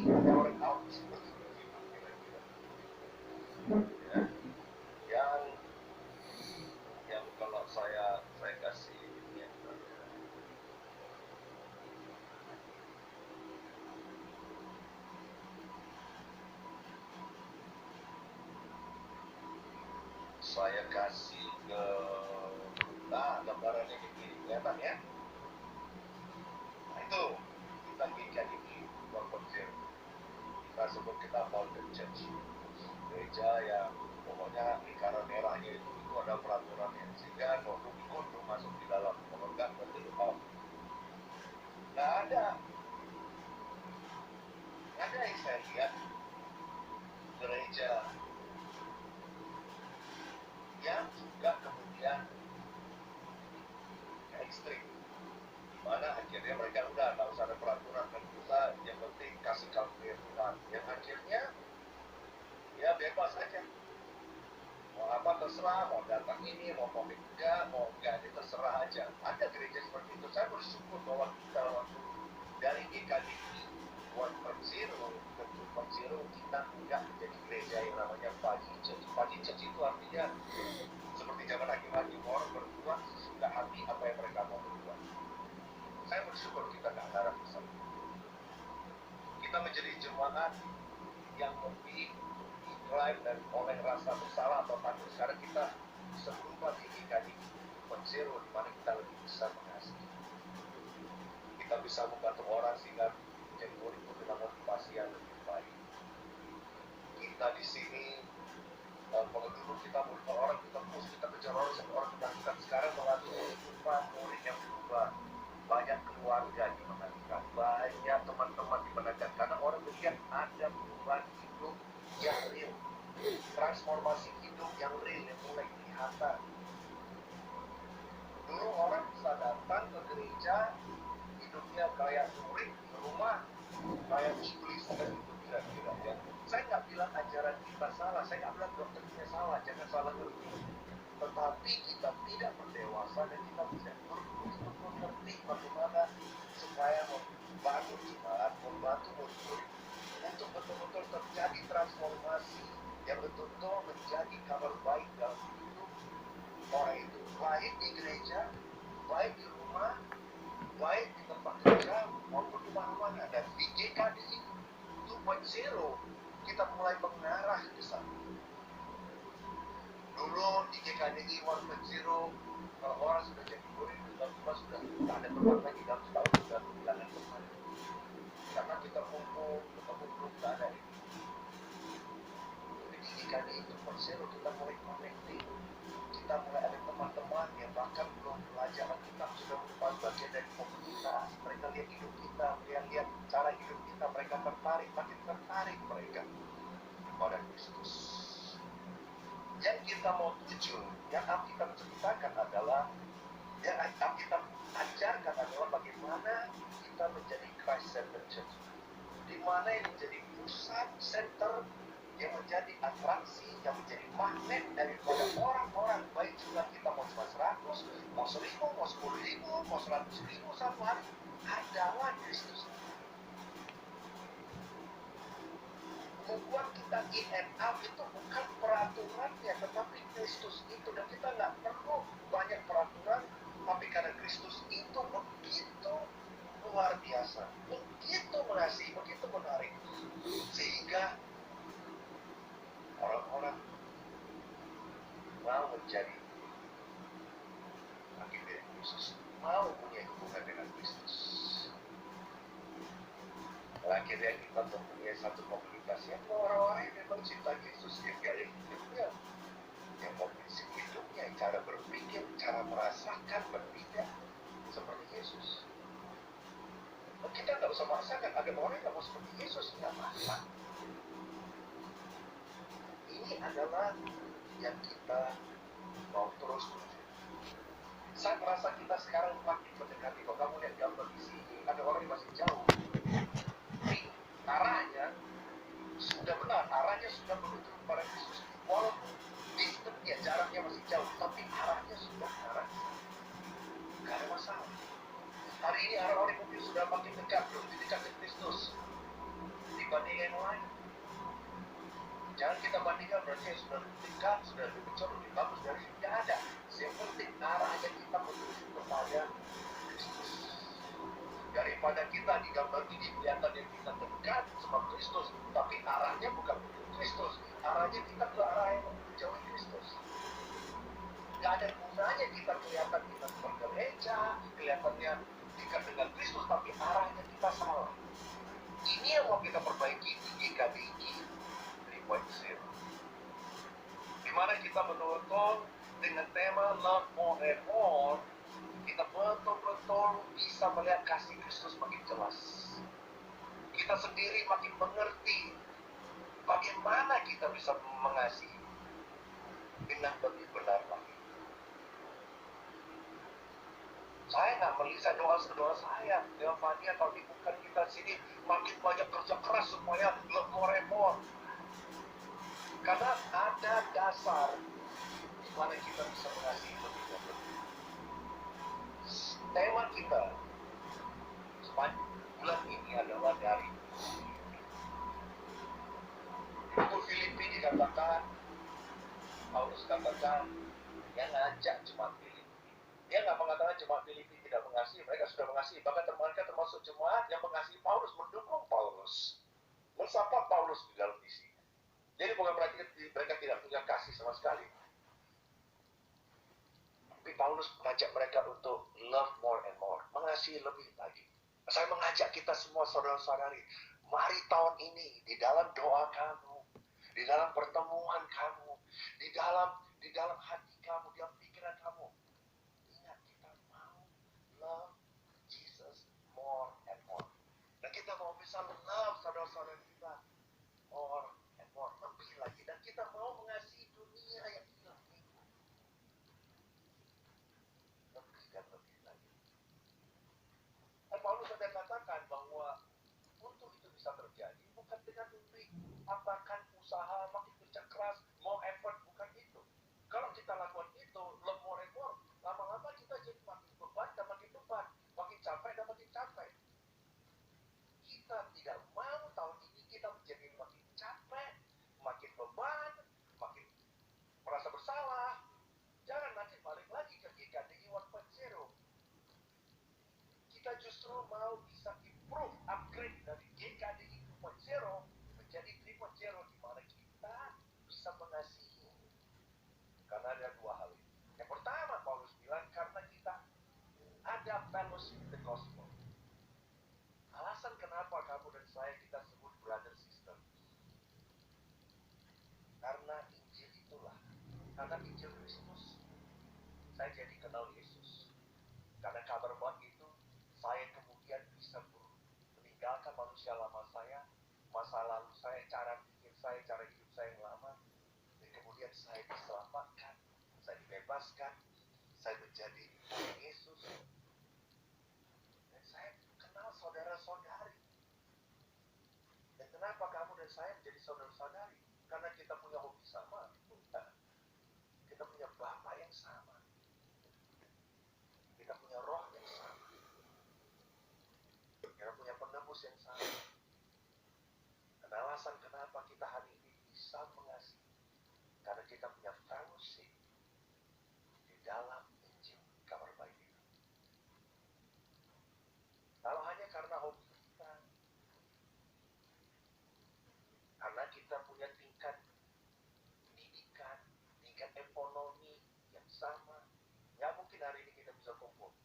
ada orang out seperti itu kira-kira. Ya, yang kalau saya kasih ini ya, saya kasih ke gambarannya kayak gini, kelihatan ya? Nah itu kita bikin ini 1.0. Kita sebut kita Founded Church, gereja yang pokoknya lingkaran merahnya itu ada peraturannya, sehingga kalau ikut masuk di dalam, kalau enggak berarti lu out. Nggak ada yang saya lihat gereja yang juga kemudian ekstrim, mana akhirnya mereka udah nggak usah ada peraturan dan kita yang penting kasih karunia Tuhan, yang akhirnya ya bebas aja, mau apa terserah, mau datang ini, mau komik enggak, mau enggak, ini terserah aja. Ada gereja seperti itu. Saya bersyukur bahwa kita waktu dari GKD 1.0 ke 2.0 kita enggak menjadi gereja yang namanya Pagi Church. Pagi Church itu artinya seperti zaman hakim-hakim, orang berbuat sesuka hati apa yang mereka mau berbuat. Saya bersyukur kita nggak ngarah ke sana. Kita menjadi jemaat yang lebih drive dan oleh rasa bersalah atau takut. Sekarang kita bisa berubah di GKD 2.0 di mana kita lebih bisa mengasihi. Kita bisa membantu orang sehingga menjadi murid dengan motivasi yang lebih baik. Kita di sini kalau dulu kita berubah orang, kita push, kita kejar orang sampai orang kita sekarang melatih kehidupan murid yang berubah. Banyak keluarga dimenangkan, banyak teman-teman dimenangkan, karena orang melihat ada perubahan hidup yang real, transformasi hidup yang real yang mulai kelihatan. Dulu orang bisa datang ke gereja, hidupnya kayak murid di rumah, kayak iblis, dan itu kira-kira ya. Saya nggak bilang ajaran kita salah, saya nggak bilang doktrinnya salah, jangan salah ngerti. Tetapi kita tidak berdewasa dan kita bisa untuk mengerti bagaimana supaya membantu jemaat, membantu murid untuk betul-betul terjadi transformasi yang betul-betul menjadi kabar baik dalam hidup orang itu, baik di gereja, baik di rumah, baik di tempat kerja maupun di mana-mana. Dan di GKD 2.0 kita mulai mengarah ke sana. Dulu di GKDI 1.0 kalau orang sudah jadi murid, tiba-tiba sudah tidak ada tempat lagi, dalam setahun sudah kehilangan tempat. Karena kita kumpul, ketemu belum ada ini. Jadi di GKDI 2.0 kita mulai connecting, kita mulai ada teman-teman yang bahkan belum belajar Alkitab sudah merupakan bagian dari komunitas. Mereka lihat hidup kita, lihat cara hidup kita, mereka tertarik, makin tertarik mereka kepada Kristus. Yang kita mau tuju, yang Alkitab ceritakan adalah, yang Alkitab ajarkan adalah bagaimana kita menjadi Christ-centered church, di mana yang menjadi pusat, center, yang menjadi atraksi, yang menjadi magnet daripada orang-orang, baik jumlah kita mau cuma 100, mau 1000, mau 10.000, mau 100.000 satu hari, adalah Kristus. Membuat kita in and out itu bukan peraturannya, tetapi Kristus itu. Dan kita nggak perlu banyak peraturan, tapi karena Kristus itu begitu luar biasa, begitu mengasihi, begitu menarik, sehingga orang-orang mau menjadi bagian dari Kristus, mau punya hubungan dengan Kristus. Akhirnya kita mempunyai satu komunitas yang orang-orang yang memang cinta Yesus, yang gaya hidupnya, yang mau prinsip hidupnya, cara berpikir, cara merasakan berbeda seperti Yesus. Dan kita nggak usah maksakan, ada orang yang mau seperti Yesus, nggak masalah. Ini adalah yang kita mau terus tuju. Saya merasa kita sekarang makin mendekati. Kalau kamu lihat gambar di sini, ada orang yang masih jauh. Arahnya sudah benar, arahnya sudah menuju kepada Kristus. Walaupun distance-nya, jaraknya masih jauh, tapi arahnya sudah ke arah. Gak ada masalah. Hari ini orang-orang mungkin sudah makin dekat, lebih dekat ke Kristus dibanding kita bandingkan berarti yang sudah lebih dekat, sudah lebih jauh, lebih bagus dari yang tidak ada. Yang penting arahnya kita menuju kepada Kristus. Daripada kita di gambar ini kelihatan yang kita dekat sama Kristus, tapi arahnya bukan menuju Kristus. Arahnya kita ke arah yang menjauhi Kristus. Gak ada gunanya kita kelihatan kita bergereja, kelihatannya dekat dengan Kristus, tapi arahnya kita salah. Ini yang mau kita perbaiki di GKDI 3.0. Dimana kita menonton dengan tema Love More and More, kita betul-betul bisa melihat kasih Kristus makin jelas. Kita sendiri makin mengerti bagaimana kita bisa mengasihi dengan lebih benar lagi. Saya nggak melihat doa saya, Fania, kalau di bukan kita sini makin banyak kerja keras supaya love more and more. Karena ada dasar di mana kita bisa mengasihi lebih dan lebih. Tema kita sepanjang bulan ini adalah dari buku Filipi dikatakan, Paulus katakan, yang ngajak jemaat Filipi. Dia nggak mengatakan jemaat Filipi tidak mengasihi, mereka sudah mengasihi. Bahkan mereka termasuk jemaat yang mengasihi Paulus, mendukung Paulus, mensapa Paulus di dalam misi. Jadi bukan berarti mereka tidak punya kasih sama sekali. Tapi Paulus mengajak mereka untuk love more and more, mengasihi lebih lagi. Saya mengajak kita semua saudara-saudari, mari tahun ini di dalam doa kamu, di dalam pertemuan kamu, di dalam hati kamu, di dalam pikiran kamu, ingat kita mau love Jesus more and more. Dan kita mau bisa love saudara-saudara kita more and more, lebih lagi. Dan kita mau mengasihi dunia yang hilang ini lebih dan lebih lagi. Dan Paulus sudah katakan bahwa untuk itu bisa terjadi bukan dengan memberi apakan usaha, makin kerja keras, more effort, bukan itu. Kalau kita lakukan itu, love more and more, lama-lama kita jadi makin beban dan makin beban, makin capek dan makin capek. Kita tidak mau tahun ini kita menjadi makin capek, makin beban, makin merasa bersalah. Jangan nanti balik lagi ke GKDI 1.0. Kita justru mau bisa improve, upgrade dari GKDI 2.0 menjadi 3.0, di mana kita bisa mengasihi. Karena ada dua hal ini. Yang pertama, Paulus bilang karena kita ada fellowship the gospel. Alasan kenapa kamu dan saya kita sebut brother sister, karena Injil itulah, karena Injil Kristus saya jadi kenal Yesus. Karena kabar baik itu saya kemudian bisa meninggalkan manusia lama saya, masa lalu saya, cara pikir saya, cara hidup saya yang lama, dan kemudian saya diselamatkan, saya dibebaskan, saya menjadi Yesus, dan saya kenal saudara-saudari. Dan kenapa kamu dan saya menjadi saudara-saudari? Karena kita punya hobi sama. Kita punya Bapa yang sama. Kita punya roh yang sama. Kita punya penebus yang sama. Dan alasan kenapa kita hari ini bisa mengasihi, karena kita punya fellowship di dalam Injil, kabar baik itu. Kalau hanya karena hobi kita, karena kita punya tingkat pendidikan, tingkat ekonomi yang sama, nggak mungkin hari ini kita bisa kumpul.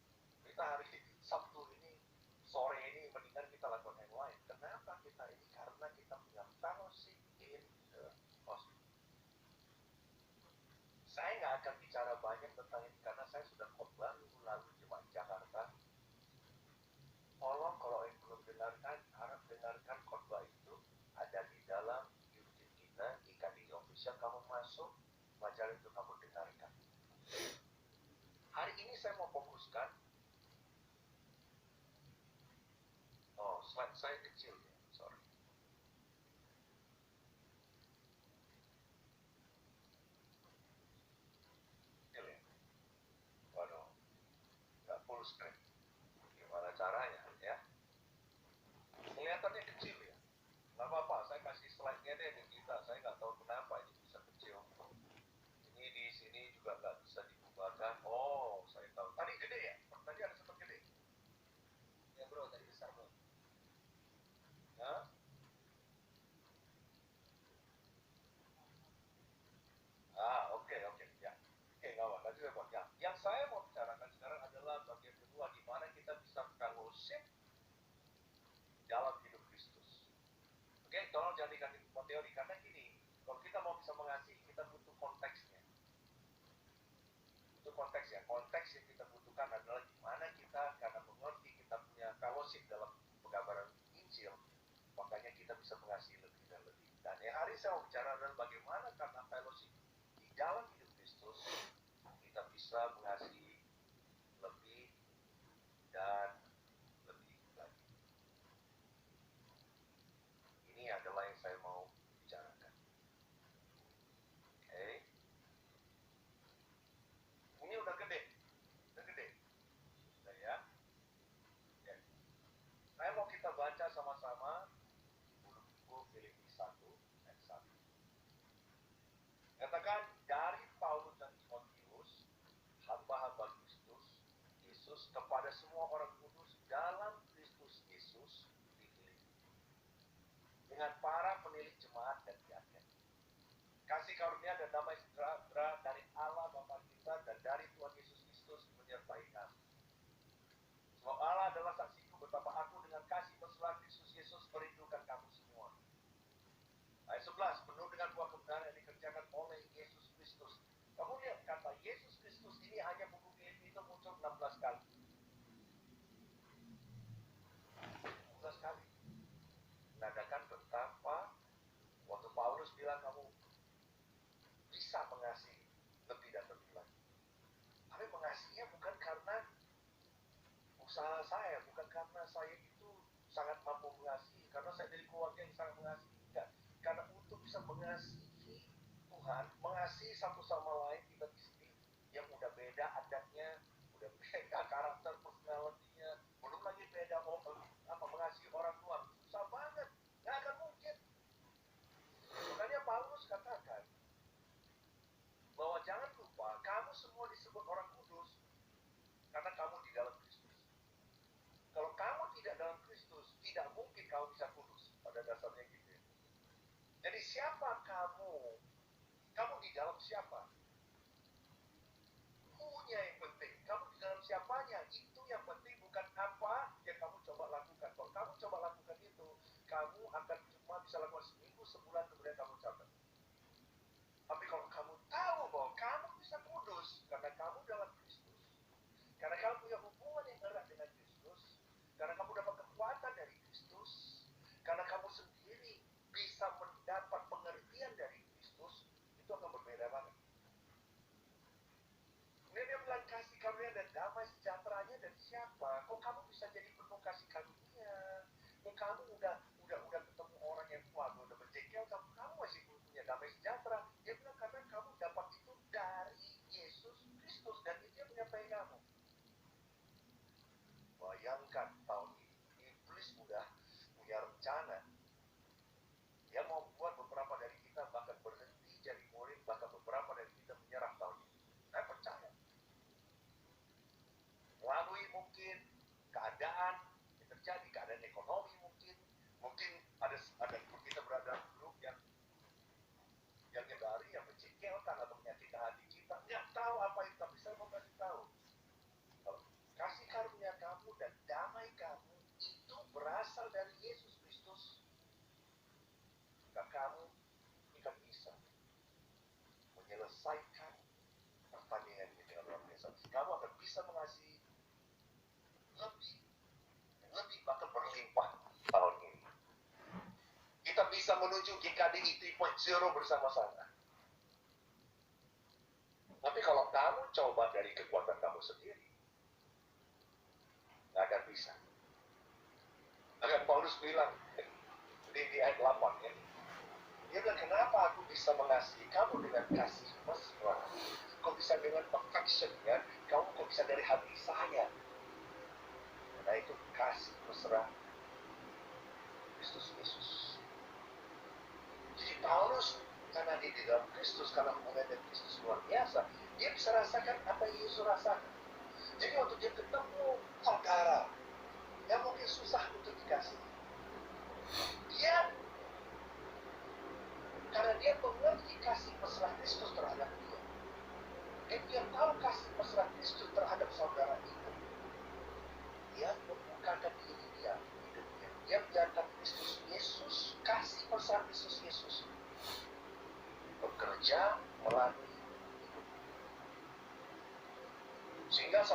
Kita hari Sabtu ini, sore ini, mendingan kita lakukan yang lain. Kenapa kita ini? Karena kita punya fellowship in the gospel. Saya nggak akan bicara banyak tentang ini karena saya sudah khotbah minggu lalu jemaat Jakarta. Tolong kalau yang belum dengarkan, harap dengarkan khotbah itu, ada di dalam YouTube kita, GKDI Official. Kamu masuk, majalah itu kamu dengarkan. Hari ini saya mau fokuskan, slide saya kecil ya, sorry. Kecil ya? Waduh, nggak full screen. Gimana caranya ya? Kelihatannya kecil ya? Nggak apa-apa, saya kasih slide-nya deh di kita, saya nggak tahu kenapa juga nggak bisa dibubarkan. Oh, saya tahu. Tadi gede ya? Tadi ada sempat gede. Ya bro, tadi besar bro. Hah? Oke, oke, ya. Oke, nggak apa, nanti saya buat. Ya. Yang saya mau bicarakan sekarang adalah bagian kedua, di mana kita bisa fellowship dalam hidup Kristus. Oke, tolong jangan dikasih teori, karena gini, kalau kita mau bisa mengasihi, kita butuh konteksnya. Itu konteksnya. Konteks yang kita butuhkan adalah di mana kita, karena mengerti kita punya fellowship dalam pengabaran Injil, makanya kita bisa mengasihi lebih dan lebih. Dan hari saya mau bicara adalah bagaimana karena fellowship di dalam hidup Kristus, kita bisa mengasihi lebih dan lebih lagi. Ini adalah yang saya mau bicarakan. Oke. Ini udah gede. Udah gede. Udah ya. Oke. Saya mau kita baca sama-sama buku Filipi 1 ayat 1. Katakan, dari Paulus dan Timotius, hamba-hamba Kristus Yesus, kepada semua orang kudus dalam Kristus Yesus di Filipi, dengan para penilik jemaat dan diaken. Kasih karunia dan damai sejahtera dari Allah Bapa kita dan dari Tuhan Yesus Kristus menyertai kamu. Sebab Allah adalah saksiku betapa aku dengan kasih mesra Kristus Yesus merindukan kamu semua. Ayat 11, penuh dengan buah kebenaran yang dikerjakan oleh Yesus Kristus. Kamu lihat kata Yesus Kristus ini hanya buku Filipi itu muncul 16 kali. 16 kali. Menandakan betapa waktu Paulus bilang kamu bisa mengasihi lebih dan lebih lagi. Tapi mengasihinya bukan karena usaha saya, bukan karena saya itu sangat mampu mengasihi, karena saya dari keluarga yang sangat mengasihi. Enggak. Karena untuk bisa mengasihi Tuhan, mengasihi satu sama lain, kita di sini yang udah beda adatnya, udah beda karakter personality-nya, belum lagi beda mengasihi orang luar, susah banget, nggak akan mungkin. Makanya Paulus katakan bahwa jangan lupa kamu semua disebut orang kudus karena kamu di dalam Kristus. Kalau kamu tidak dalam Kristus, tidak mungkin kamu bisa kudus. Pada dasarnya gitu ya. Jadi siapa kamu? Kamu di dalam siapa? Punya yang penting. Kamu di dalam siapanya? Itu yang penting, bukan apa yang kamu coba lakukan. Kalau kamu coba lakukan itu, kamu akan cuma bisa lakukan seminggu, sebulan, kemudian kamu capek. Tapi kalau kamu tahu bahwa kamu bisa kudus karena kamu dalam Kristus, karena kamu punya hubungan yang erat dengan Kristus, karena kamu dapat kekuatan dari Kristus, karena kamu sendiri bisa mendapat pengertian dari Kristus, itu akan berbeda banget. Kemudian dia bilang kasih karunia dan damai sejahteranya dari siapa? Kok kamu bisa jadi penuh kasih karunia? Kok kamu udah ketemu orang yang kuat, udah menjengkel, kamu masih punya damai sejahtera? Dia bilang karena kamu dapat itu dari Yesus Kristus dan itu yang menyertai kamu. Bayangkan tahun ini, iblis udah punya rencana. Dia mau buat beberapa dari kita bahkan berhenti jadi murid, bahkan beberapa dari kita menyerah tahun ini. Saya percaya. Melalui mungkin keadaan yang terjadi, keadaan ekonomi mungkin ada kita berada dalam grup yang nyedari, yang mencengkelkan atau menyakiti hati kita. Nggak tahu apa itu, tapi saya mau kasih tahu. Kasih karunia kamu dan damai kamu itu berasal dari Yesus Kristus. Maka kamu akan bisa menyelesaikan pertandingan ini dengan luar biasa. Kamu akan bisa mengasihi lebih bahkan berlimpah tahun ini. Kita bisa menuju GKDI 3.0 bersama-sama. Tapi kalau kamu coba dari kekuatan kamu sendiri, nggak akan bisa. Maka Paulus bilang di ayat 8 ya, dia bilang kenapa aku bisa mengasihi kamu dengan kasih mesra? Kok bisa dengan affection ya? Kamu kok bisa dari hati saya? Nah itu kasih mesra Kristus Yesus. Jadi Paulus karena dia di dalam Kristus, karena hubungan dengan Kristus luar biasa, dia bisa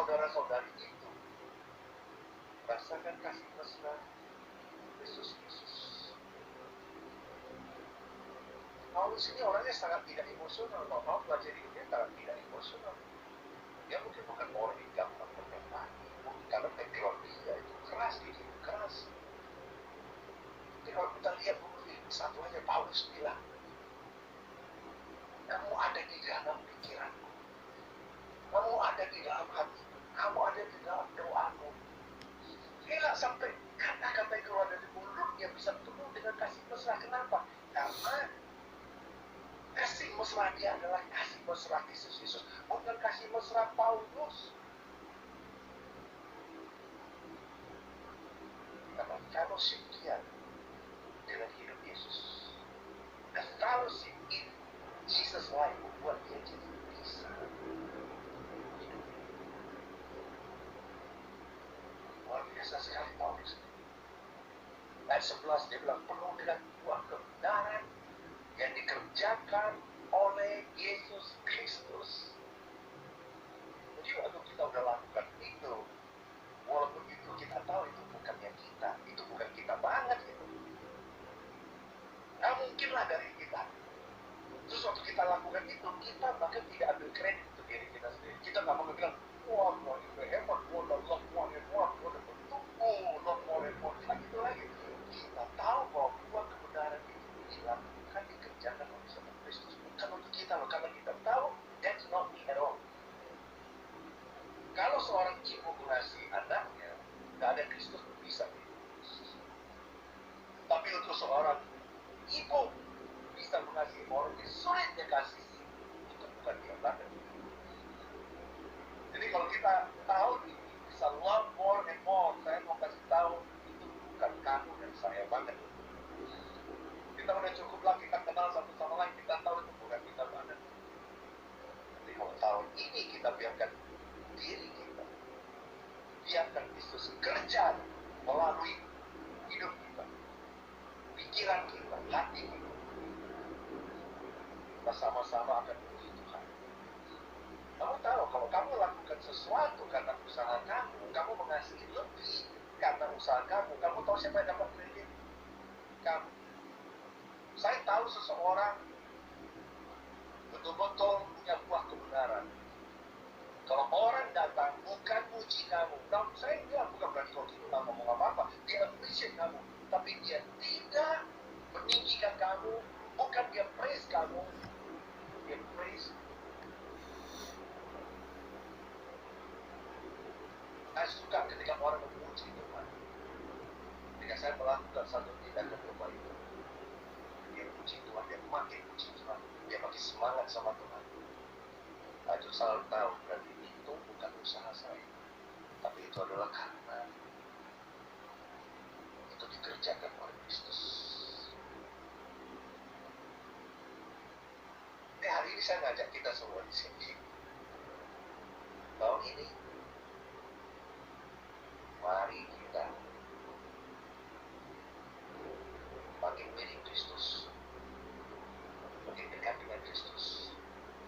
saudara-saudari itu rasakan kasih mesra Kristus Yesus. Paulus ini orangnya sangat tidak emosional. Kalau mau belajar hidupnya sangat tidak emosional. Dia mungkin bukan orang yang gampang berempati, mungkin karena background dia itu keras, dididik keras. Jadi kalau kita lihat buku ini, satu aja Paulus bilang, kamu ada di dalam pikiranku, kamu ada di dalam hatiku, kamu ada di dalam doaku. Gila, sampai kata-kata yang keluar dari mulutnya bisa penuh dengan kasih mesra. Kenapa? Karena kasih mesra dia adalah kasih mesra Kristus Yesus, bukan kasih mesra Paulus. Karena fellowship dia dengan hidup Yesus, the fellowship in Jesus life membuat dia jadi bisa hidup. Luar biasa sekali Paulus. Ayat 11 dia bilang penuh dengan buah kebenaran yang dikerjakan oleh Yesus Kristus. Jadi waktu kita udah lakukan itu, walaupun itu kita tahu itu bukannya kita, itu bukan kita banget itu. Nggak mungkinlah dari kita. Terus waktu kita lakukan itu, kita bahkan tidak ambil kredit untuk diri kita sendiri. Kita nggak mau bilang, wah, itu hebat, wah, udah bentuk, wah, gitu lagi. Kita tahu bahwa buah kebenaran itu dilakukan, dikerjakan oleh satu Kristus. Bukan untuk kita loh, karena kita tahu that's not me at all. Kalau seorang ibu mengasihi anaknya, nggak ada Kristus bisa. Tapi untuk seorang ibu bisa mengasihi orang yang sulit dia kasih, itu bukan dia banget. Jadi kalau kita tahu ini, bisa love more and more, saya mau kasih tahu itu bukan kamu dan saya banget. Kita udah cukuplah kita kenal satu sama lain, kita tahu itu bukan kita banget. Jadi kalau tahun ini kita biarkan diri kita, biarkan Kristus kerja melalui hidup kita, pikiran kita, hati kita, kita sama-sama akan memuji Tuhan. Kamu tahu kalau kamu lakukan sesuatu karena usaha kamu, kamu mengasihi lebih karena usaha kamu tahu siapa yang dapat kredit? Kamu. Saya tahu seseorang betul-betul punya buah kebenaran. Kalau orang datang bukan muji kamu, saya bilang bukan berarti kalau kita nggak ngomong apa-apa, dia appreciate kamu, tapi dia tidak meninggikan kamu, bukan dia praise kamu, dia praise. Saya suka ketika orang memuji Tuhan. Ketika saya melakukan satu tindakan doa itu, dia puji Tuhan, dia makin puji Tuhan, dia makin semangat sama Tuhan. Saya selalu tahu berarti itu bukan usaha saya, tapi itu adalah karena itu dikerjakan oleh Kristus. Hari ini saya ngajak kita semua di sini. Tahun ini, mari kita makin mirip Kristus, makin dekat dengan Kristus,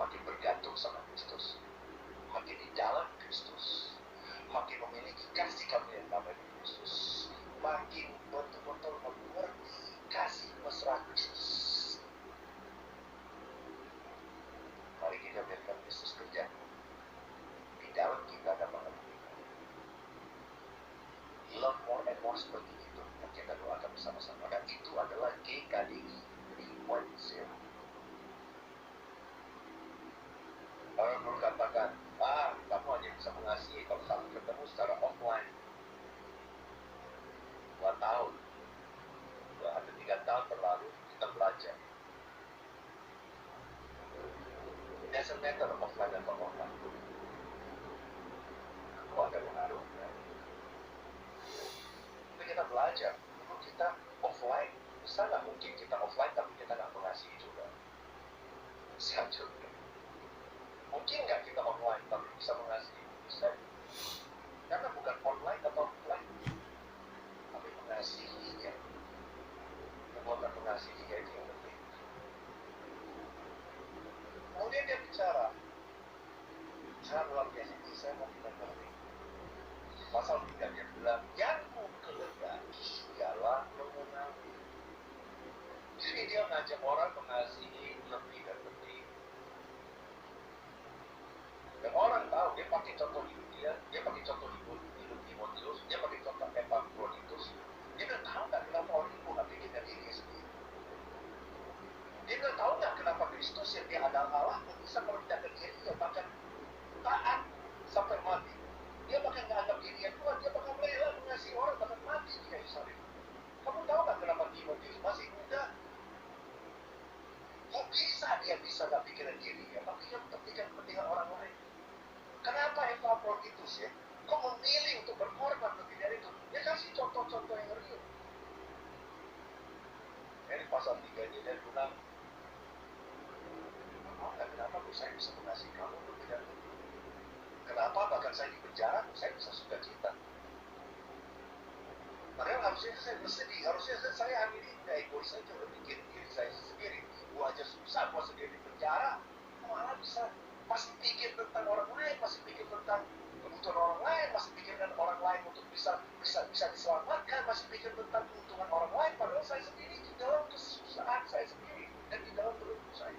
makin bergantung sama Kristus, makin di dalam Kristus, makin memiliki kasih karunia yang namanya Kristus, makin betul-betul mengerti kasih mesra Kristus. Mari kita biarkan Kristus kerja di dalam kita dan mengerti kita. Love more and more seperti itu yang kita doakan bersama-sama, dan itu adalah GKDI 3.0. Orang dulu katakan, kamu hanya bisa mengasihi kalau kamu ketemu secara offline. 2 tahun, 3 tahun berlalu, kita belajar. It doesn't matter offline atau online. Itu ada pengaruhnya. Tapi kita belajar, dulu kita offline, bisa nggak mungkin kita offline pasal 3 dia bilang, yang ku kehendaki ialah mengenali. Jadi dia ngajak orang mengasihi lebih dan lebih. Dan orang tahu, dia pakai contoh hidup dia pakai contoh hidup Timotius, dia pakai contoh Epaphroditus. Dia bilang, tahu nggak kenapa orang itu nggak pikirkan dirinya sendiri? Dia bilang, tahu nggak kenapa Kristus yang dia adalah Allah bisa merendahkan dirinya, bahkan taat sampai mati. Dia bahkan nggak anggap dirinya Tuhan, dia bahkan rela mengasihi orang, bahkan mati di kayu salib. Kamu tahu nggak kenapa Timotius masih muda? Kok bisa dia bisa nggak pikiran dirinya, tapi dia memikirkan kepentingan orang lain? Kenapa Epaphroditus ya? Kok memilih untuk berkorban lebih dari itu? Dia kasih contoh-contoh yang real. Di pasal 3 ini dia bilang, kenapa saya bisa mengasihi kamu lebih dari itu? Kenapa bahkan saya di penjara, saya bisa suka cita? Padahal harusnya saya bersedih, harusnya saya hari ini nggak egois saja, berpikir diri saya sendiri. Gua aja susah, gua sendiri di penjara, malah bisa masih pikir tentang orang lain, masih pikir tentang kebutuhan orang lain, masih pikirkan orang lain untuk bisa diselamatkan, masih pikir tentang keuntungan orang lain, padahal saya sendiri di dalam kesusahan saya sendiri dan di dalam belenggu saya.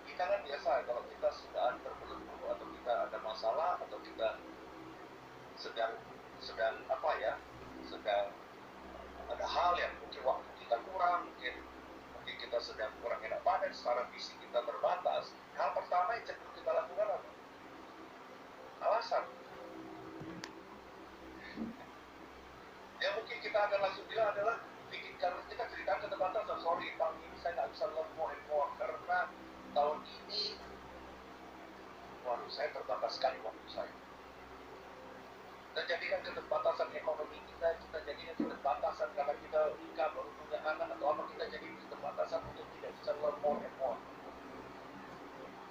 Kita kan biasa kalau kita sedang terbelenggu atau kita ada masalah atau kita sedang ada hal yang mungkin waktu kita kurang, mungkin kita sedang kurang enak badan, secara fisik kita terbatas. Hal pertama yang cenderung kita lakukan apa? Alasan. Yang mungkin kita akan langsung bilang adalah kalau kita ceritakan keterbatasan, sorry tahun ini saya nggak bisa learn more and more karena tahun ini saya terbatas sekali waktu saya. Kita jadikan keterbatasan ekonomi kita jadikan keterbatasan karena kita nikah baru punya anak atau apa, kita jadi keterbatasan untuk tidak bisa learn more and more.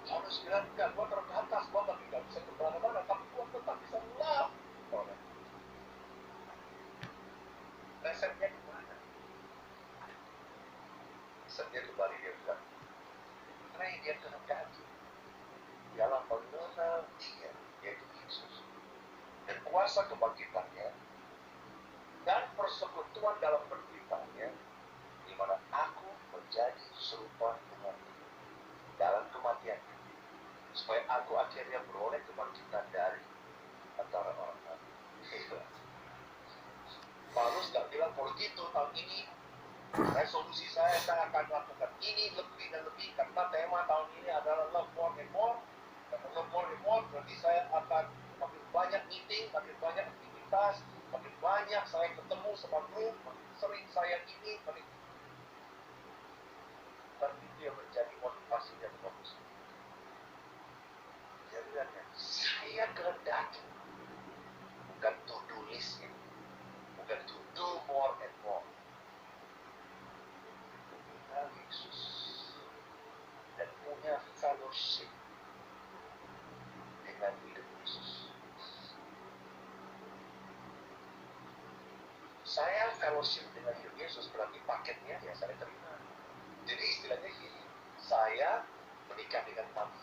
Paulus bilang, enggak, gua terbatas, gua nggak bisa kemana-mana, tapi gua tetap bisa love orang. Resepnya di mana? Resepnya kembali dia bilang, karena yang dia kehendaki ialah mengenal dia, yaitu Yesus, dan kuasa kebangkitannya dan persekutuan dalam penderitaannya, di mana aku menjadi serupa dengan dia dalam kematiannya, supaya aku akhirnya beroleh kebangkitan dari antara orang mati. Paulus gak bilang, kalau gitu tahun ini resolusi saya akan melakukan ini lebih dan lebih, karena tema tahun ini adalah love more and more. Karena love more and more berarti saya akan makin banyak meeting, makin banyak aktivitas, makin banyak saya ketemu sama grup, makin sering saya ini, dan itu yang menjadi motivasinya Paulus. Jadi saya kehendaki, bukan to-do list, bukan to do more and more. Mengenal Yesus dan punya fellowship dengan hidup Yesus. Saya fellowship dengan hidup Yesus berarti paketnya ya saya terima. Jadi istilahnya gini, saya menikah dengan mati.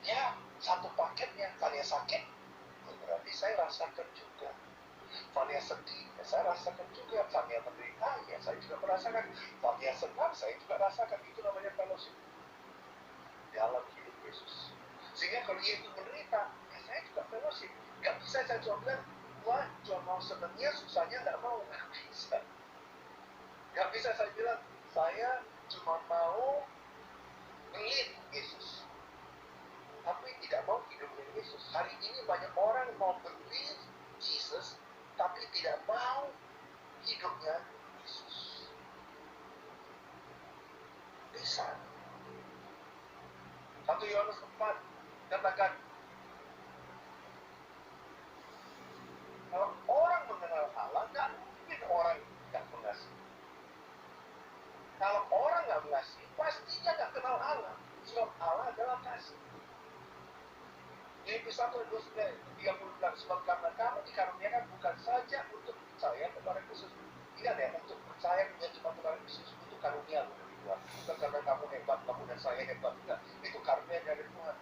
Ya, satu paketnya, Fania sakit, berarti saya rasakan juga. Fania sedih, ya saya rasakan juga. Fania menderita, ya saya juga merasakan. Fania senang, saya juga rasakan. Itu namanya fellowship dalam hidup Yesus. Sehingga kalau dia itu menderita, ya saya juga fellowship. Gak bisa saya cuma bilang, wah cuma mau senangnya, susahnya gak mau. Gak bisa. Gak bisa saya bilang, saya cuma mau melihat Yesus, tapi tidak mau hidup dengan Yesus. Hari ini banyak orang mau believe Jesus, tapi tidak mau hidupnya Yesus. Bisa. 1 Yohanes 4 katakan, kalau orang mengenal Allah, nggak mungkin orang nggak mengasihi. Kalau orang nggak mengasihi, pastinya nggak kenal Allah. Sebab Allah adalah kasih. Filipi 1:30 bilang, sebab karena kamu dikaruniakan bukan saja untuk percaya kepada Kristus. Ingat ya, untuk percaya menjadi kepada Kristus itu karunia dari Tuhan. Bukan karena kamu hebat, kamu dan saya hebat. Enggak, itu karunia dari Tuhan.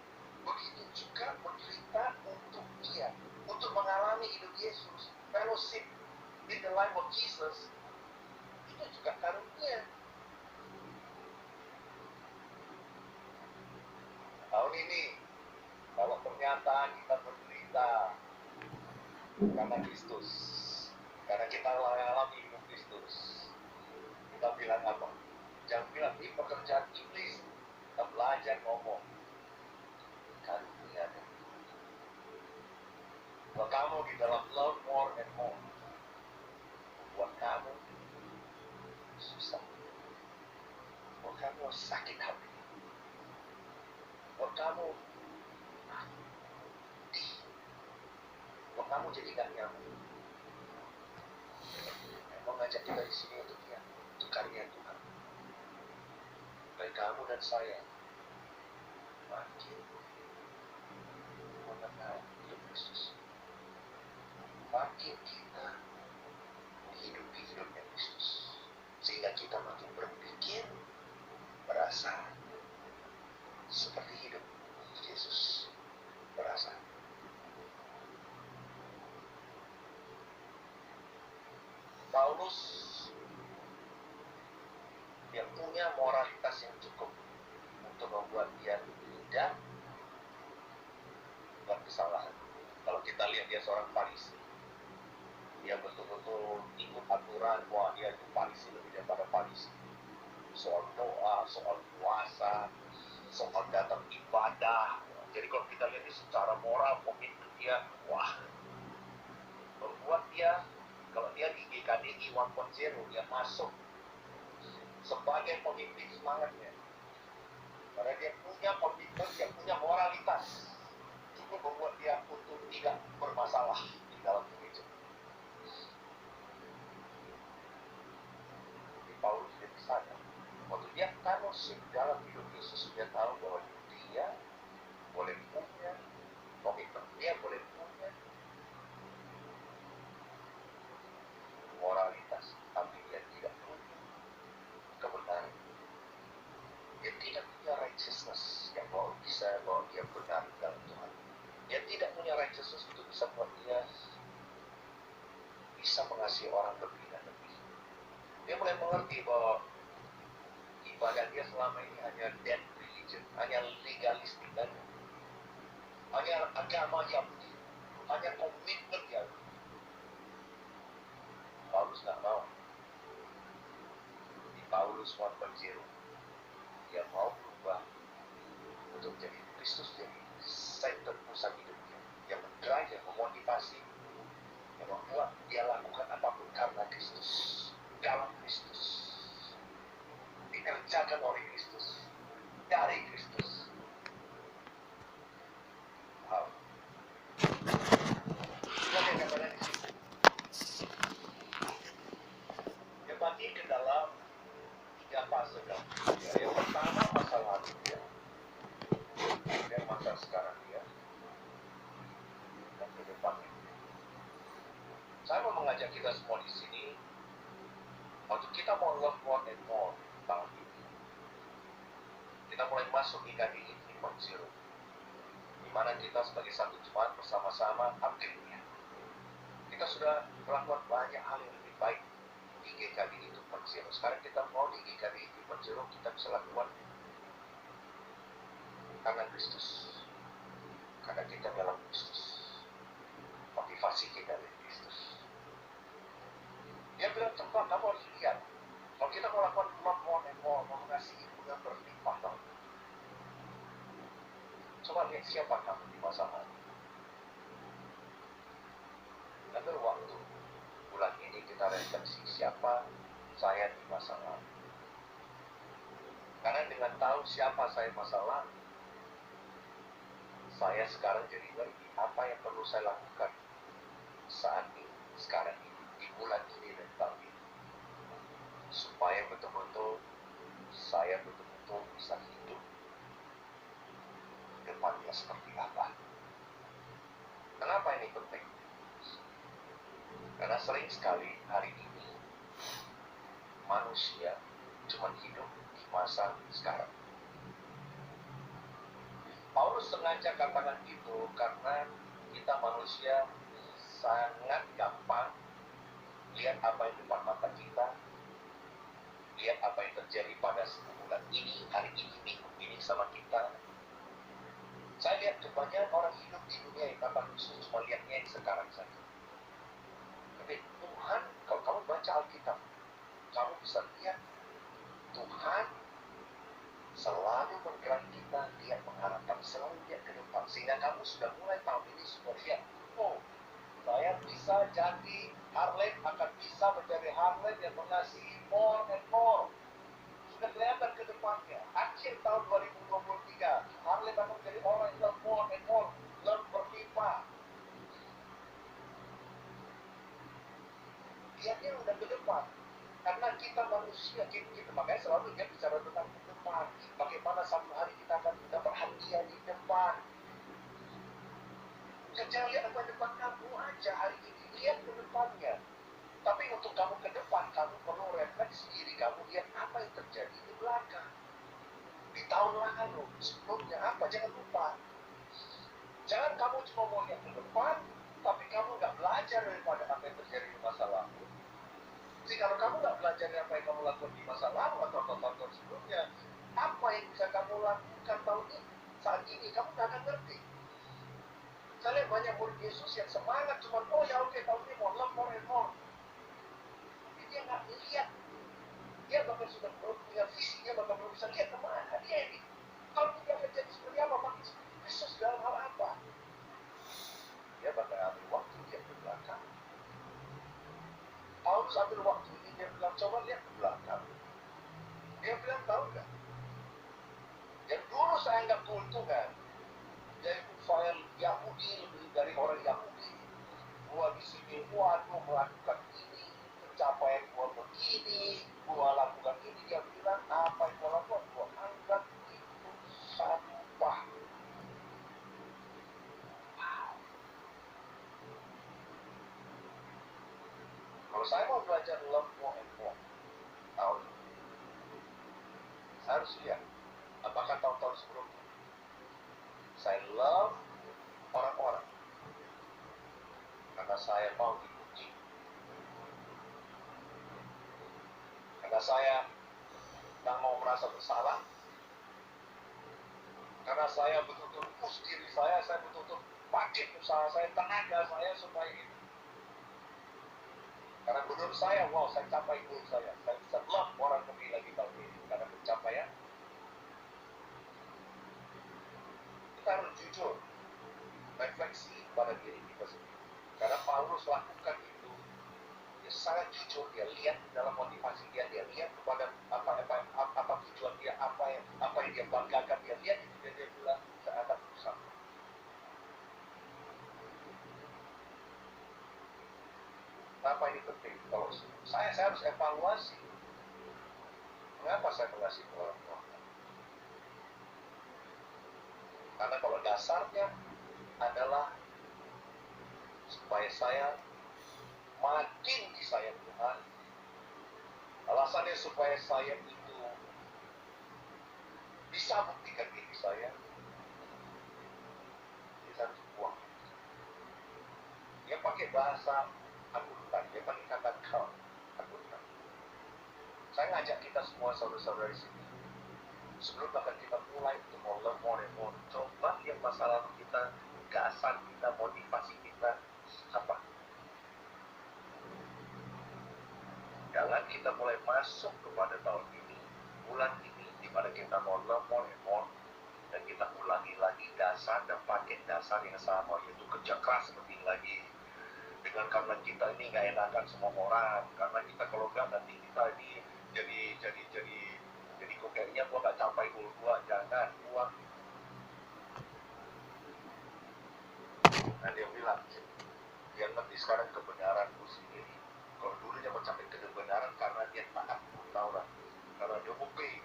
ini, kalau ternyata kita menderita karena Kristus, karena kita mengalami hidup Kristus, kita bilang apa? Jangan bilang ini pekerjaan iblis. Kita belajar ngomong karunia. Kalau kamu di dalam love more and more, buat kamu susah, buat kamu sakit hati, buat kamu buat kamu jadi gak nyaman. Emang ngajak kita di sini untuk dia, untuk karya Tuhan. Baik kamu dan saya makin mengenal hidup Kristus, makin kita menghidupi hidupnya Kristus, sehingga kita makin berpikir, merasa seperti hidup Yesus berasa. Paulus yang punya moralitas yang cukup untuk membuat dia tidak buat kesalahan. Kalau kita lihat dia seorang Farisi, dia betul-betul ikut aturan. Wah, dia itu Farisi lebih daripada Farisi. Soal doa, soal puasa, soal datang ibadah. Jadi kalau kita lihat ini secara moral, komitmen dia, wah, membuat dia, kalau dia di GKDI 1.0, dia masuk sebagai pemimpin semangatnya. Karena dia punya komitmen, dia punya moralitas, cukup membuat dia untuk tidak bermasalah di dalam gereja. Di Paulus dia sadar, waktu dia fellowship dalam hidup Yesus, dia tahu bahwa dia boleh punya komitmen, dia boleh punya moralitas, tapi dia tidak punya kebenaran. Dia tidak punya righteousness yang bisa bahwa dia benar dalam Tuhan. Dia tidak punya righteousness itu bisa buat dia bisa mengasihi orang lebih dan lebih. Dia mulai mengerti bahwa ibadah dia selama ini hanya dead religion, hanya legalistik dan hanya agama Yahudi, hanya komitmen Yahudi. Paulus nggak mau. Di Paulus 1.0, dia mau berubah untuk jadi Kristus, jadi center pusat hidupnya, yang mendrive, yang memotivasi, yang membuat dia lakukan apapun karena Kristus, dalam Kristus, dikerjakan oleh Kristus, dari Kristus. Wow. Kita lihat gambaran di sini. Dia bagi ke dalam 3 fase dalam hidup dia. Yang pertama masa lalu dia, kemudian masa sekarang dia, dan ke depannya. Saya mau mengajak kita semua di sini waktu kita mau love more and more tahun ini. Kita mulai masuk di KDI 3.0, di mana kita sebagai satu jemaat bersama-sama upgrade-nya. Kita sudah melakukan banyak hal yang lebih baik di GKDI 2.0. Sekarang kita mau di GKDI 3.0, kita bisa lakukan karena Kristus, karena kita dalam Kristus, motivasi kita dari Kristus. Dia bilang, coba kamu harus lihat, kalau kita mau lakukan love more and more, mau mengasihi dengan berlimpah tahun, coba lihat siapa kamu di masa lalu. Ambil waktu bulan ini kita refleksi siapa saya di masa lalu. Karena dengan tahu siapa saya masa lalu, saya sekarang jadi ngerti apa yang perlu saya lakukan saat ini, sekarang ini, di bulan ini dan tahun ini, supaya betul-betul saya betul-betul bisa hidup depannya seperti apa. Kenapa ini penting? Karena sering sekali hari ini manusia cuma hidup di masa sekarang. Paulus sengaja katakan itu karena kita manusia sangat gampang lihat apa yang depan mata kita, lihat apa yang terjadi pada bulan ini, hari ini, minggu ini sama kita, harapan, selalu lihat ke depan. Sehingga kamu sudah mulai tahun ini sudah lihat, oh, saya bisa jadi Harlem, akan bisa menjadi Harlem yang mengasihi more and more. Sudah kelihatan ke depannya. Akhir tahun 2023, Harlem akan menjadi orang yang love more and more, love berlimpah. Lihatnya udah ke depan. Karena kita manusia, kita makanya selalu dia bicara tentang ke depan. Bagaimana satu hari kita akan dapat hadiah di depan. Jangan lihat apa depan kamu aja hari ini, lihat ke depannya. Tapi untuk kamu ke depan, kamu perlu refleksi diri kamu, lihat apa yang terjadi di belakang. Di tahun lalu, sebelumnya apa, jangan lupa. Jangan kamu cuma mau lihat ke depan, tapi kamu nggak belajar daripada apa yang terjadi di masa lalu. Jadi kalau kamu nggak belajar dari apa yang kamu lakukan di masa lalu atau tahun-tahun sebelumnya, apa yang bisa kamu lakukan tahun ini, saat ini, kamu nggak akan ngerti. Saya lihat banyak murid Yesus yang semangat cuma, oh ya oke, tahun ini mau love more and more. Dia nggak lihat, dia bahkan sudah punya visi, dia bahkan belum bisa lihat kemana dia ini. Kalau dia akan jadi seperti apa, makin seperti Kristus dalam hal apa? Dia bahkan ambil waktu dia ke belakang. Paulus ambil waktu ini, dia bilang, coba lihat ke belakang. Dia bilang, tahu nggak? Yang dulu saya anggap keuntungan, yaitu saya Yahudi lebih dari orang Yahudi. Gua di sini, gua melakukan ini, pencapaian gua begini, gua lakukan ini. Dia bilang, apa yang gua lakukan, gua anggap itu sampah. Kalau saya mau belajar love more and more, tahun ini, saya harus lihat, apakah tahun-tahun sebelumnya saya love orang-orang karena saya mau dipuji, karena saya tidak mau merasa bersalah, karena saya betul-betul push diri saya betul-betul pakai usaha saya, tenaga saya supaya ini. Karena menurut saya, wow, saya capai goal saya bisa love orang lebih lagi tahun ini karena pencapaian. Kita harus jujur, refleksi pada diri kita sendiri. Karena Paulus lakukan itu, dia sangat jujur, dia lihat dalam motivasi dia lihat kepada apa tujuan dia, apa yang dia banggakan, dia lihat itu, dia bilang, saya akan berusaha. Kenapa ini penting? Kalau saya harus evaluasi, mengapa saya mengasihi orang tua? Karena kalau dasarnya adalah supaya saya makin disayang Tuhan. Alasannya supaya saya itu bisa buktikan diri saya. Dia harus buang. Dia pakai bahasa akuntan, dia pakai kata kau, akuntan. Saya ngajak kita semua saudara-saudara di sini, sebelum bahkan kita mulai untuk mau love more and more, coba lihat masa lalu kita, keasaan kita, motivasi kita apa. Jangan kita mulai masuk kepada tahun ini, bulan ini, di mana kita mau love more and more, dan kita ulangi lagi dasar dan pakai dasar yang sama, yaitu kerja keras lebih lagi. Dengan karena kita ini nggak enakan semua orang, karena kita kalau nggak nanti kita ini jadi kok kayaknya gua nggak capai goal gua, jangan buat. Nah dia bilang, dia ngerti sekarang kebenaranku sendiri. Kalau dulu dia mencapai kebenaran karena dia taat Taurat, karena dia bukti.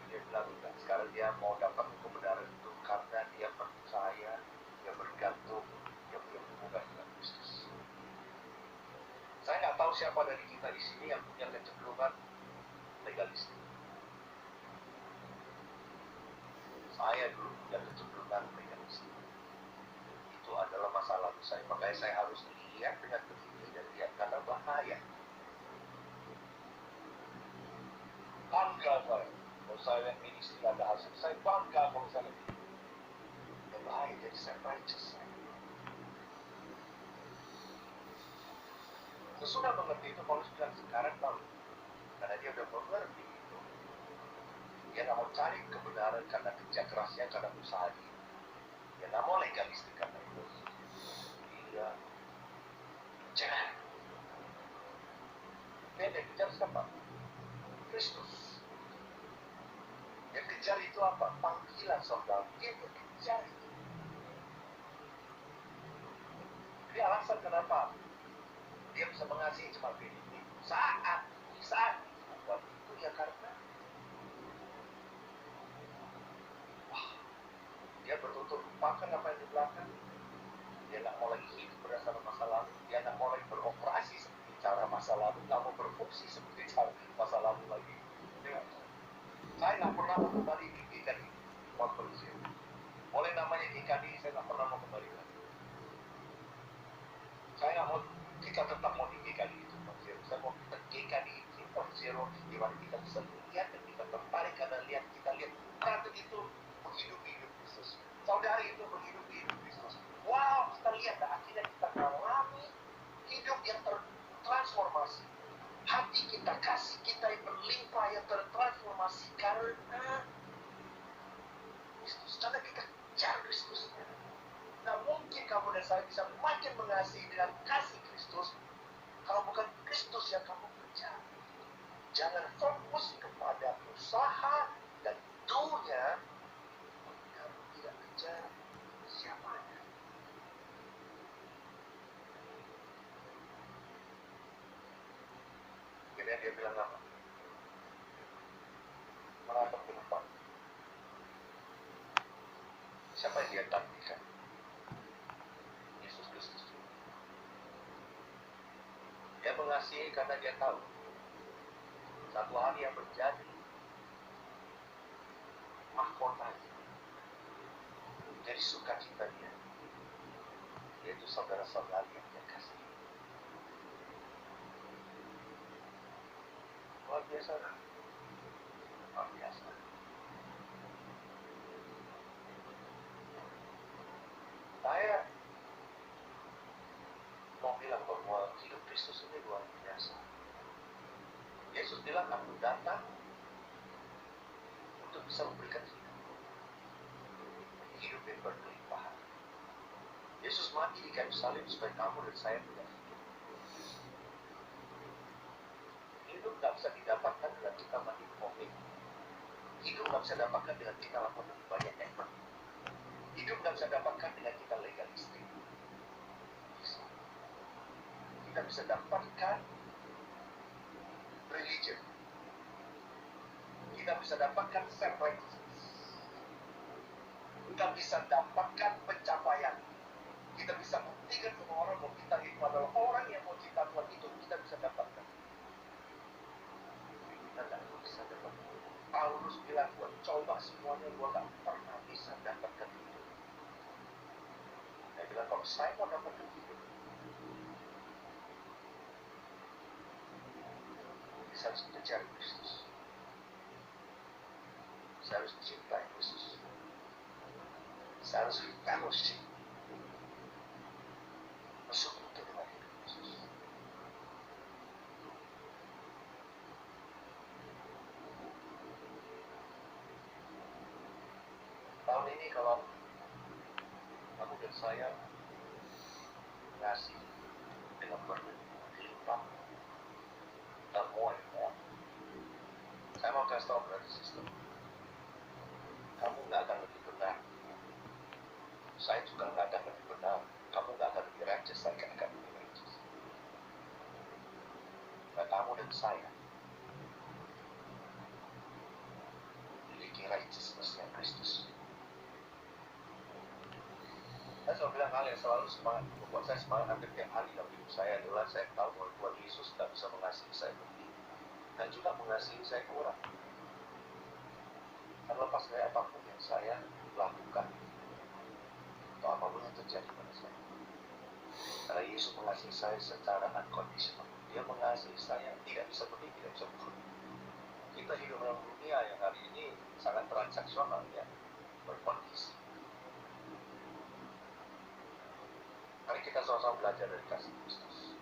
Dia bilang enggak, sekarang dia mau dapat kebenaran itu karena dia percaya, dia bergantung, dia punya hubungan dengan Kristus. Saya nggak tahu siapa dari kita di sini yang punya kecenderungan legalistik. Saya dulu punya kecenderungan legalistik. Itu adalah masa lalu saya. Makanya saya harus lihat dengan teliti dan lihat karena bahaya. Bangga saya. Kalau saya lihat ministry ada hasil, saya bangga kalau saya lihat itu. Dan bahaya jadi saya righteous. Sesudah mengerti itu, Paulus bilang sekarang tahu. Karena dia udah mengerti itu. Dia nggak mau cari kebenaran karena kerja kerasnya, karena usaha dia. Dia nggak mau legalistik karena itu. Dia kejar. Dia kejar siapa? Kristus. Yang kejar itu apa? Panggilan saudara. Dia kejar itu. Jadi alasan kenapa dia bisa mengasihi cuma Filipi saat buat itu ya karena dia betul-betul lupakan apa yang di belakang. Dia nggak mau lagi hidup berdasarkan masa lalu. Dia nggak mau lagi beroperasi seperti cara masa lalu. Nggak mau berfungsi seperti cara masa lalu lagi. Saya nggak pernah mau kembali di GKI 1.0. Oleh namanya GKI, saya nggak pernah mau kembali lagi. Saya nggak mau, kita tetap mau di GKI 2.0. Saya mau kita GKI 3.0, di mana kita bisa melihat dan kita tertarik karena kita lihat ratu itu menghidupi hidup Kristus. Saudari itu menghidupi hidup Kristus. Wow, kita lihat dan akhirnya kita mengalami hidup yang tertransformasi. Hati kita, kasih kita yang berlimpah, yang tertransformasi karena Kristus. Karena kita kejar Kristus. Nah mungkin kamu dan saya bisa makin mengasihi dengan kasih Kristus kalau bukan Kristus yang kamu kejar. Jangan fokus kepada usaha dan dunia, kamu tidak kejar siapanya. Kemudian dia bilang apa? Menatap ke depan. Siapa yang dia tantikan? Yesus Kristus. Dia mengasihi karena dia tahu satu hari yang menjadi mahkotanya, jadi sukacita dia, yaitu saudara-saudari yang dia kasih. Luar biasa, luar biasa. Saya mau bilang bahwa hidup Kristus ini luar biasa. Yesus bilang, aku datang untuk bisa memberikan hidup yang berkelimpahan. Yesus mati di kayu salib supaya kamu dan saya punya hidup. Hidup nggak bisa didapatkan dengan kita mati komik. Hidup nggak bisa didapatkan dengan kita lakukan lebih banyak effort. Hidup nggak bisa didapatkan dengan kita legalistik. Kita bisa dapatkan religion. Kita bisa dapatkan self-righteousness. Kita bisa dapatkan pencapaian. Kita bisa buktikan semua orang bahwa kita itu adalah orang yang mau cinta Tuhan itu. Kita bisa dapatkan. Kita tidak bisa dapatkan. Paulus bilang, gua coba semuanya, gua gak pernah bisa dapatkan itu. Dia bilang, kalau saya mau dapatkan itu, saya harus kejar Kristus. Saya harus cintai Kristus. Saya harus fellowship. Bersekutu dengan hidup Kristus. Tahun ini kalau kamu dan saya ngasih dengan berlimpah dan more and more, saya mau kasih tahu berarti sistem. Kamu nggak akan lebih benar. Saya juga nggak akan lebih benar. Kamu nggak akan lebih righteous, saya akan lebih righteous. Dan kamu dan saya memiliki righteousness-nya Kristus. Saya selalu bilang hal yang selalu semangat, membuat saya semangat hampir tiap hari dalam hidup saya adalah saya tahu bahwa Tuhan Yesus tidak bisa mengasihi saya lebih dan juga mengasihi saya kurang. Terlepas dari apapun yang saya lakukan atau apapun yang terjadi pada saya. Karena Yesus mengasihi saya secara unconditional. Dia mengasihi saya tidak bisa beli, tidak bisa beli. Kita hidup dalam dunia yang hari ini sangat transaksional ya, berkondisi. Mari kita sama-sama belajar dari kasih Kristus.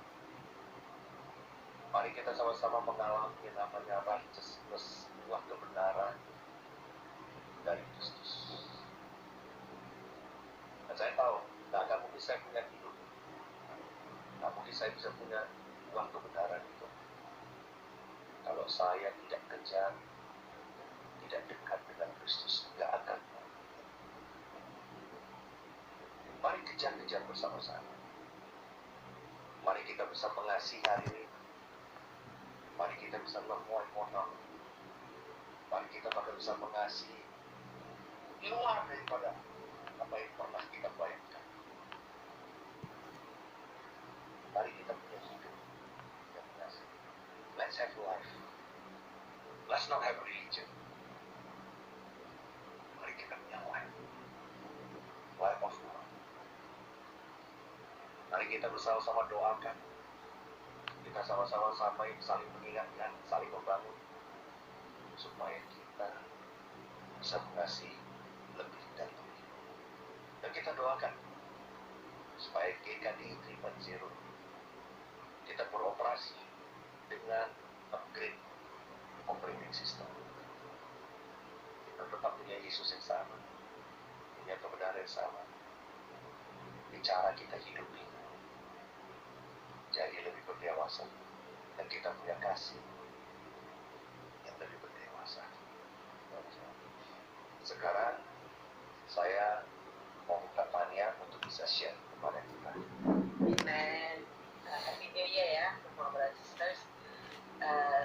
Mari kita sama-sama mengalami yang namanya righteousness, kebenaran, dari Kristus. Dan saya tahu, nggak mungkin saya punya hidup, nggak mungkin saya bisa punya uang kebenaran itu kalau saya tidak kejar, tidak dekat dengan Kristus. Nggak akan. Mari kejar-kejar bersama-sama. Mari kita bisa mengasihi hari ini. Mari kita bisa memohon. Mari kita bisa mengasihi di luar daripada apa yang pernah kita bayangkan. Mari kita punya hidup yang mengasihi. Let's have life. Let's not have religion. Mari kita punya life. Life of God. Mari kita bersama-sama doakan. Kita sama-sama saling mengingatkan, saling membangun, supaya kita bisa mengasihi lebih dan lebih. Dan kita doakan supaya GKD 3.0 kita beroperasi dengan upgrade operating system. Kita tetap punya Yesus yang sama, punya kebenaran yang sama. Cara kita hidup ini jadi lebih berdewasa, dan kita punya kasih yang lebih berdewasa. Sekarang saya mau minta Tania untuk bisa share kepada kita. Amen. Happy New Year ya, semua brothers and sisters.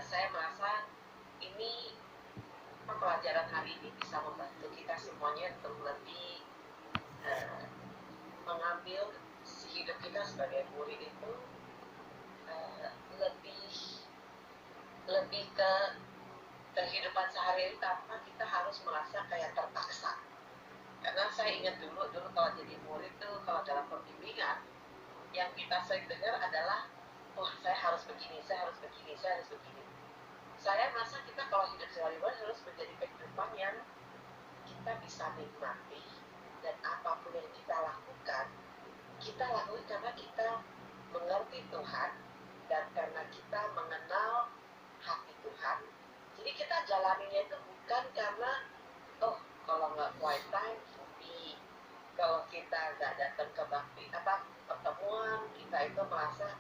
Saya merasa ini pembelajaran hari ini bisa membantu kita semuanya untuk lebih mengambil hidup kita sebagai murid itu lebih ke kehidupan sehari-hari tanpa kita harus merasa kayak terpaksa. Karena saya ingat dulu kalau jadi murid tuh, kalau dalam pembimbingan yang kita sering dengar adalah, oh saya harus begini, saya harus begini, saya harus begini. Saya merasa kita kalau hidup sehari-hari harus menjadi kehidupan yang kita bisa nikmati, dan apapun yang kita lakukan karena kita mengerti Tuhan dan karena kita mengenal hati Tuhan. Jadi kita jalaninya itu bukan karena kalau nggak quiet time sepi, kalau kita nggak datang ke bakti pertemuan, kita itu merasa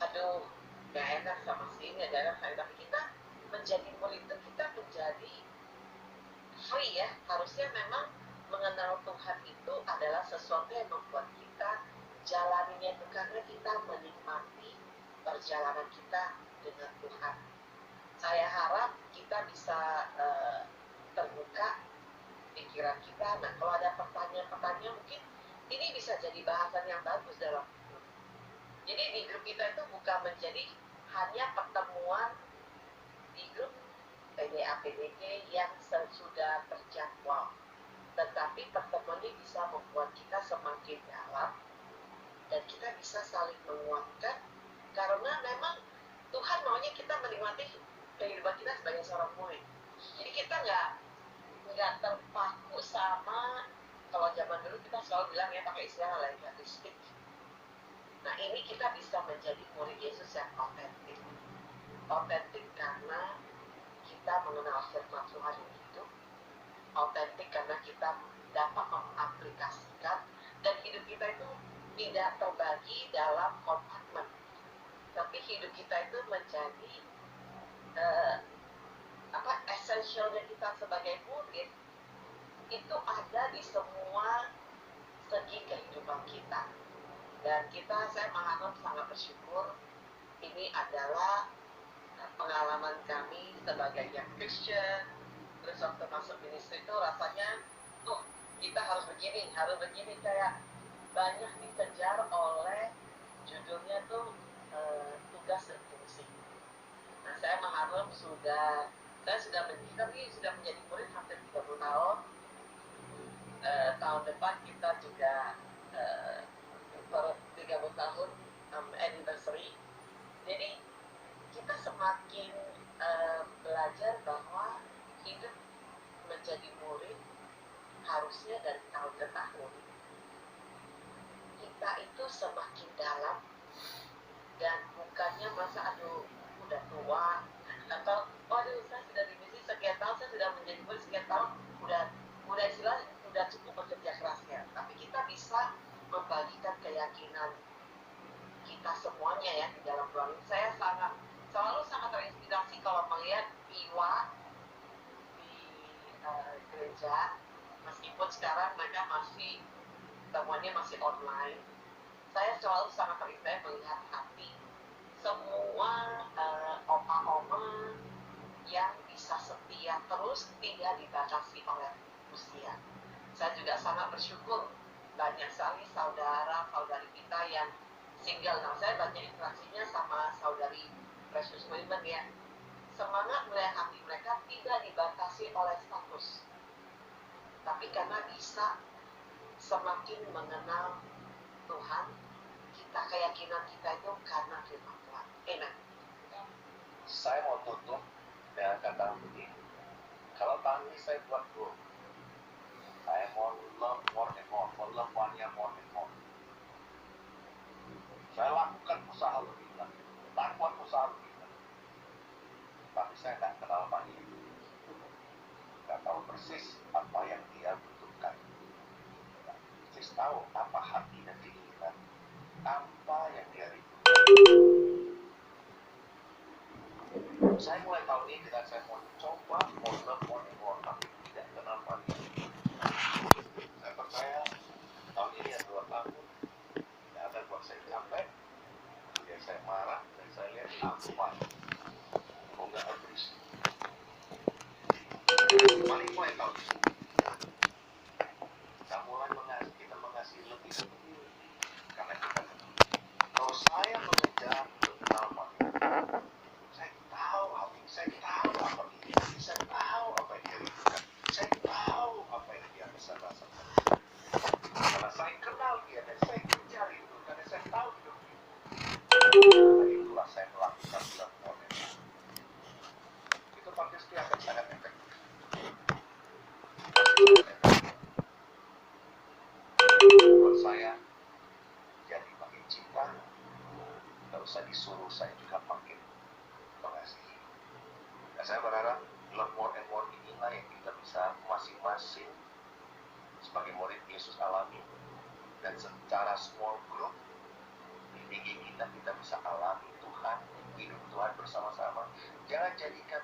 aduh nggak enak sama si ini, nggak enak sama ini. Tapi kita menjadi murid itu kita menjadi free ya. Harusnya memang mengenal Tuhan itu adalah sesuatu yang membuat kita jalaninya itu karena kita menikmati perjalanan kita dengan Tuhan. Saya harap kita bisa terbuka pikiran kita. Nah, kalau ada pertanyaan-pertanyaan, mungkin ini bisa jadi bahasan yang bagus dalam hidup. Jadi di grup kita itu bukan menjadi hanya pertemuan di grup PDA-PDG yang sudah terjadwal, tetapi pertemuan ini bisa membuat kita semakin dalam dan kita bisa saling menguatkan, karena memang Tuhan maunya kita menikmati kehidupan kita sebagai seorang murid. Jadi kita nggak terpaku sama, kalau zaman dulu kita selalu bilang ya pakai istilah legalistik. Nah, ini kita bisa menjadi murid Yesus yang otentik. Otentik karena kita mengenal firman Tuhan yang hidup. Otentik karena kita dapat mengaplikasikan, dan hidup kita itu tidak terbagi dalam kompartemen, tapi hidup kita itu menjadi esensialnya kita sebagai murid itu ada di semua segi kehidupan kita. Dan saya sangat bersyukur ini adalah pengalaman kami sebagai young Christian. Terus waktu masuk ministry itu rasanya kita harus begini, kayak banyak dikejar oleh judulnya tuh tugas dan fungsi. Nah, saya mengharap saya sudah menjadi murid hampir 30 tahun. Tahun depan kita juga 30 tahun anniversary. Jadi kita semakin belajar bahwa hidup menjadi murid harusnya dari tahun ke tahun kita itu semakin dalam, dan bukannya masa udah tua atau saya sudah di misi sekian tahun, saya sudah menjadi murid sekian tahun, udah udah cukup bekerja kerasnya, tapi kita bisa membagikan keyakinan kita semuanya ya di dalam ruang ini. Saya selalu sangat terinspirasi kalau melihat Iwa di gereja, meskipun sekarang mereka masih temuannya masih online. Saya selalu sangat terinspirasi melihat hati semua opa-oma yang bisa setia terus, tidak dibatasi oleh usia. Saya juga sangat bersyukur banyak sekali saudara-saudari kita yang single. Nah, saya banyak interaksinya sama saudari Precious Women ya. Semangat melihat hati mereka tidak dibatasi oleh status, tapi karena bisa semakin mengenal Tuhan, keyakinan kita itu karena firman Tuhan. Amen. Saya mau tutup dengan kata begini. Kalau tahun ini saya buat goal, saya mau love more and more, mau love one-nya more and more. Saya lakukan usaha lebih lagi, lakukan usaha lebih lagi. Tapi saya nggak kenal Pak Yesus, nggak tahu persis apa yang dia butuhkan, nggak persis tahu apa hati dan keinginan, apa yang dia rindukan. Saya mulai tahun ini dengan saya mau coba mau love more and more, tapi tidak kenal Pak Yesus. Saya percaya tahun ini ya 2 tahun tidak akan buat saya capek. Ya saya marah dan saya lihat apa kok nggak habis. Paling mulai tahun ini kita mulai kita mengasihi lebih karena kita kalau saya mengejar kenal saya tahu hati, saya tahu apa dia, saya tahu apa yang dia rindukan, saya tahu apa yang dia bisa rasakan. Karena saya kenal dia dan saya kejar itu, karena saya tahu hidup dia. Karena itulah saya melakukan semua itu pasti akan sangat efektif. Buat saya jadi makin cinta, nggak usah disuruh, saya juga makin mengasihi. Nah, saya berharap love more and more inilah yang kita bisa masing-masing sebagai murid Yesus alami, dan secara small group di DG kita bisa alami Tuhan, hidup Tuhan bersama-sama. Jangan jadikan